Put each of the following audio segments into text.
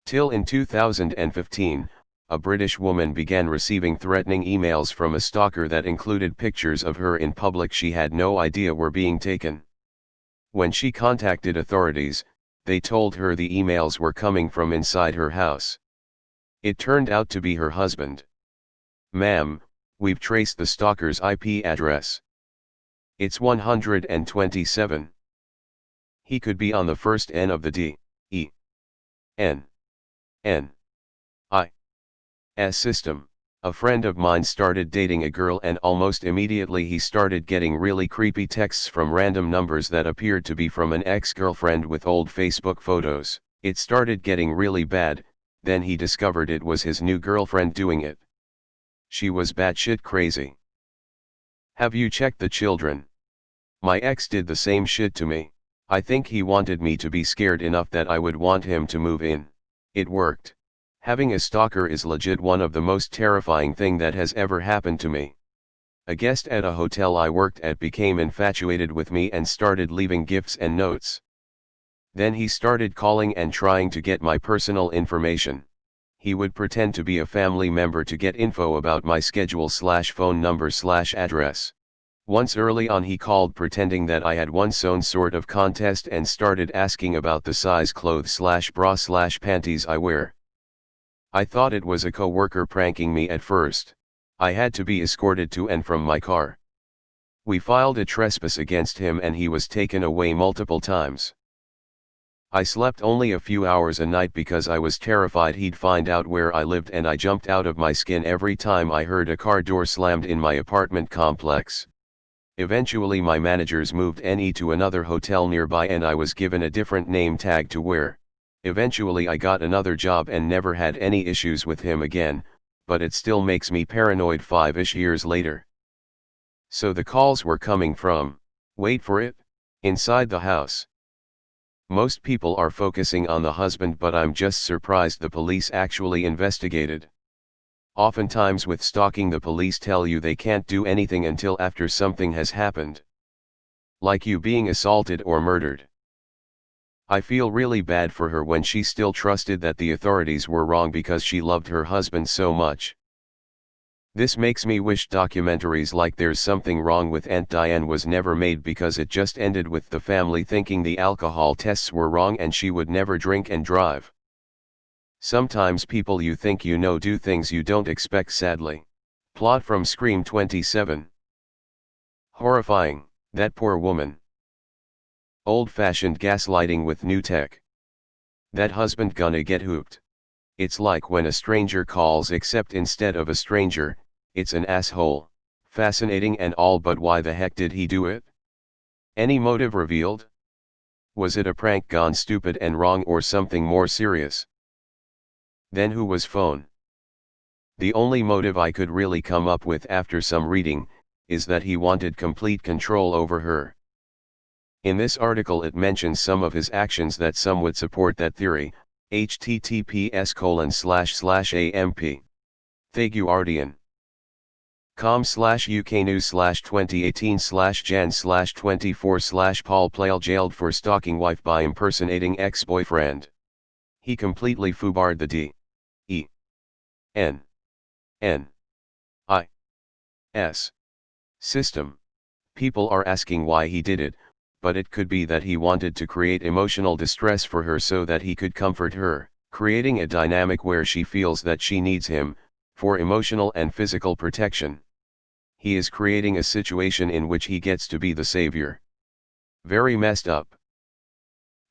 Till in 2015, a British woman began receiving threatening emails from a stalker that included pictures of her in public she had no idea were being taken. When she contacted authorities, they told her the emails were coming from inside her house. It turned out to be her husband. "Ma'am, we've traced the stalker's IP address. It's 127. He could be on the first N of the D, E, N, N, I, S system." A friend of mine started dating a girl and almost immediately he started getting really creepy texts from random numbers that appeared to be from an ex-girlfriend with old Facebook photos. It started getting really bad, then he discovered it was his new girlfriend doing it. She was batshit crazy. "Have you checked the children? My ex did the same shit to me. I think he wanted me to be scared enough that I would want him to move in. It worked. Having a stalker is legit one of the most terrifying thing that has ever happened to me. A guest at a hotel I worked at became infatuated with me and started leaving gifts and notes. Then he started calling and trying to get my personal information. He would pretend to be a family member to get info about my schedule/phone number/address. Once early on he called pretending that I had won some sort of contest and started asking about the size clothes/bra/panties I wear. I thought it was a co-worker pranking me at first. I had to be escorted to and from my car. We filed a trespass against him and he was taken away multiple times. I slept only a few hours a night because I was terrified he'd find out where I lived and I jumped out of my skin every time I heard a car door slammed in my apartment complex. Eventually my managers moved NE to another hotel nearby and I was given a different name tag to wear. Eventually I got another job and never had any issues with him again, but it still makes me paranoid 5-ish years later. So the calls were coming from, wait for it, inside the house. Most people are focusing on the husband, but I'm just surprised the police actually investigated. Oftentimes with stalking the police tell you they can't do anything until after something has happened. Like you being assaulted or murdered. I feel really bad for her when she still trusted that the authorities were wrong because she loved her husband so much. This makes me wish documentaries like There's Something Wrong with Aunt Diane was never made because it just ended with the family thinking the alcohol tests were wrong and she would never drink and drive. Sometimes people you think you know do things you don't expect sadly. Plot from Scream 27. Horrifying, that poor woman. Old-fashioned gaslighting with new tech. That husband gonna get hooked. It's like when a stranger calls except instead of a stranger, it's an asshole. Fascinating and all, but why the heck did he do it? Any motive revealed? Was it a prank gone stupid and wrong or something more serious? Then who was phone? The only motive I could really come up with after some reading, is that he wanted complete control over her. In this article it mentions some of his actions that some would support that theory, https://amp. theguardian.com/uknews/2018/jan/24/Paul Plale jailed for stalking wife by impersonating ex-boyfriend. He completely foobarred the D, E, N, N, I, S system. People are asking why he did it, but it could be that he wanted to create emotional distress for her so that he could comfort her, creating a dynamic where she feels that she needs him, for emotional and physical protection. He is creating a situation in which he gets to be the savior. Very messed up.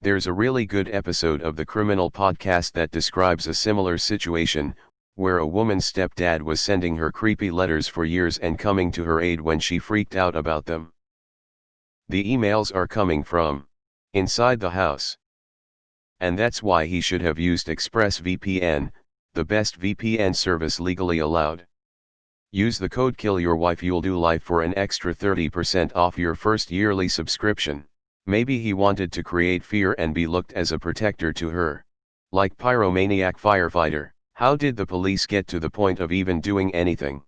There's a really good episode of the Criminal Podcast that describes a similar situation, where a woman's stepdad was sending her creepy letters for years and coming to her aid when she freaked out about them. The emails are coming from inside the house. And that's why he should have used ExpressVPN, the best VPN service legally allowed. Use the code KILLYOURWIFE you'll do life for an extra 30% off your first yearly subscription. Maybe he wanted to create fear and be looked as a protector to her. Like pyromaniac firefighter. How did the police get to the point of even doing anything?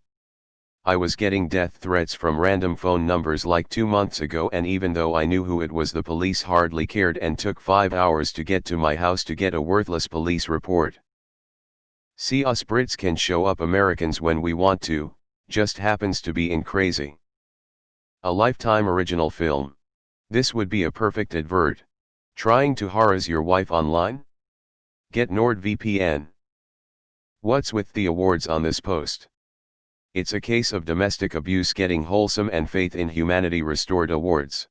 I was getting death threats from random phone numbers like 2 months ago, and even though I knew who it was, the police hardly cared and took 5 hours to get to my house to get a worthless police report. See, us Brits can show up Americans when we want to, just happens to be in crazy. A Lifetime original film. This would be a perfect advert. Trying to harass your wife online? Get NordVPN. What's with the awards on this post? It's a case of domestic abuse getting wholesome and faith in humanity restored awards.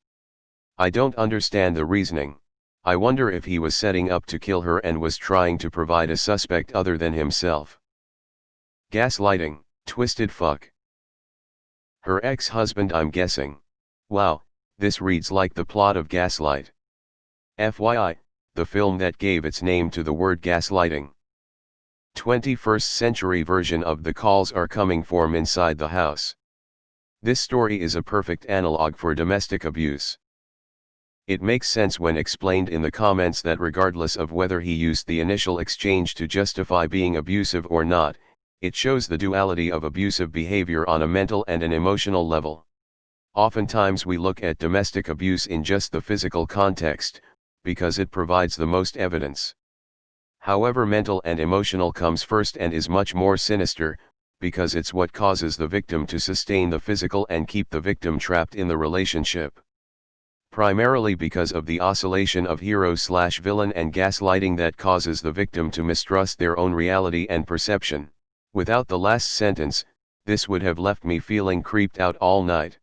I don't understand the reasoning. I wonder if he was setting up to kill her and was trying to provide a suspect other than himself. Gaslighting, twisted fuck. Her ex-husband, I'm guessing. Wow, this reads like the plot of Gaslight. FYI, the film that gave its name to the word gaslighting. 21st century version of the calls are coming from inside the house. This story is a perfect analog for domestic abuse. It makes sense when explained in the comments that regardless of whether he used the initial exchange to justify being abusive or not, it shows the duality of abusive behavior on a mental and an emotional level. Oftentimes we look at domestic abuse in just the physical context, because it provides the most evidence. However, mental and emotional comes first and is much more sinister, because it's what causes the victim to sustain the physical and keep the victim trapped in the relationship. Primarily because of the oscillation of hero/villain and gaslighting that causes the victim to mistrust their own reality and perception. Without the last sentence, this would have left me feeling creeped out all night.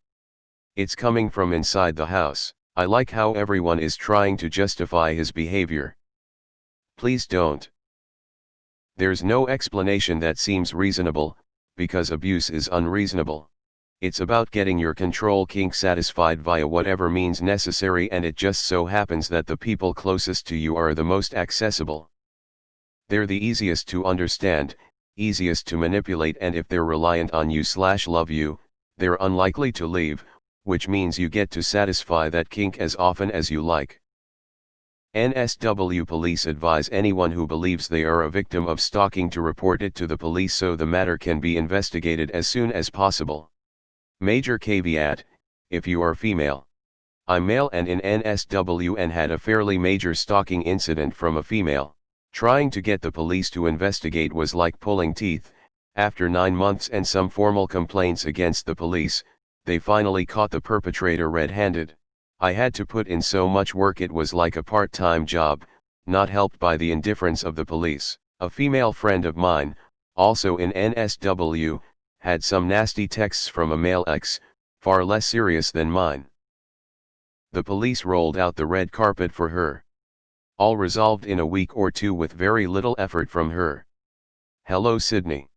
It's coming from inside the house. I like how everyone is trying to justify his behavior. Please don't. There's no explanation that seems reasonable, because abuse is unreasonable. It's about getting your control kink satisfied via whatever means necessary, and it just so happens that the people closest to you are the most accessible. They're the easiest to understand, easiest to manipulate, and if they're reliant on you/love you, they're unlikely to leave, which means you get to satisfy that kink as often as you like. NSW police advise anyone who believes they are a victim of stalking to report it to the police so the matter can be investigated as soon as possible. Major caveat: if you are female. I'm male and in NSW and had a fairly major stalking incident from a female. Trying to get the police to investigate was like pulling teeth. After 9 months and some formal complaints against the police, they finally caught the perpetrator red-handed. I had to put in so much work it was like a part-time job, not helped by the indifference of the police. A female friend of mine, also in NSW, had some nasty texts from a male ex, far less serious than mine. The police rolled out the red carpet for her. All resolved in a week or two with very little effort from her. Hello, Sydney.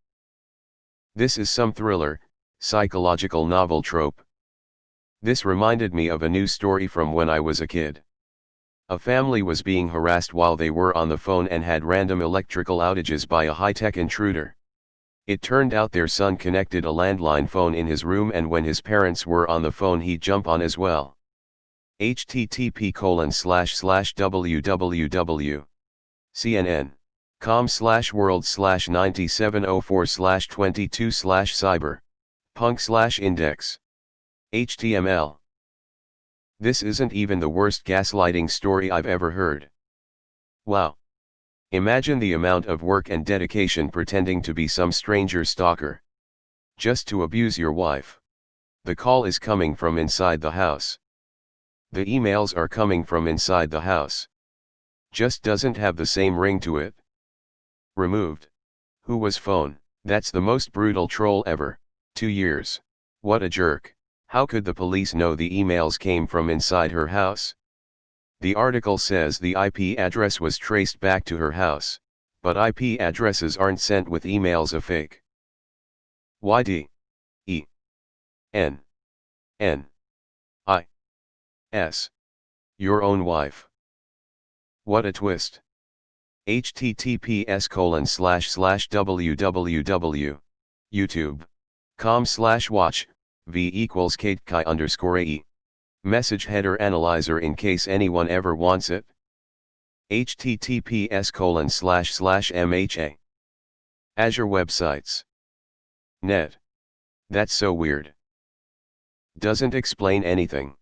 This is some thriller, psychological novel trope. This reminded me of a news story from when I was a kid. A family was being harassed while they were on the phone and had random electrical outages by a high-tech intruder. It turned out their son connected a landline phone in his room, and when his parents were on the phone he'd jump on as well. http://www.cnn.com/world/9704/22/cyber punk/index HTML. This isn't even the worst gaslighting story I've ever heard. Wow. Imagine the amount of work and dedication pretending to be some stranger stalker. Just to abuse your wife. The call is coming from inside the house. The emails are coming from inside the house. Just doesn't have the same ring to it. Removed. Who was phone? That's the most brutal troll ever. 2 years. What a jerk. How could the police know the emails came from inside her house? The article says the IP address was traced back to her house, but IP addresses aren't sent with emails a fake. YD. E. N. N. I. S. Your own wife. What a twist. https://www.youtube.com/watch v=kate_e. Message header analyzer in case anyone ever wants it. https://mha. Azure websites. Net. That's so weird. Doesn't explain anything.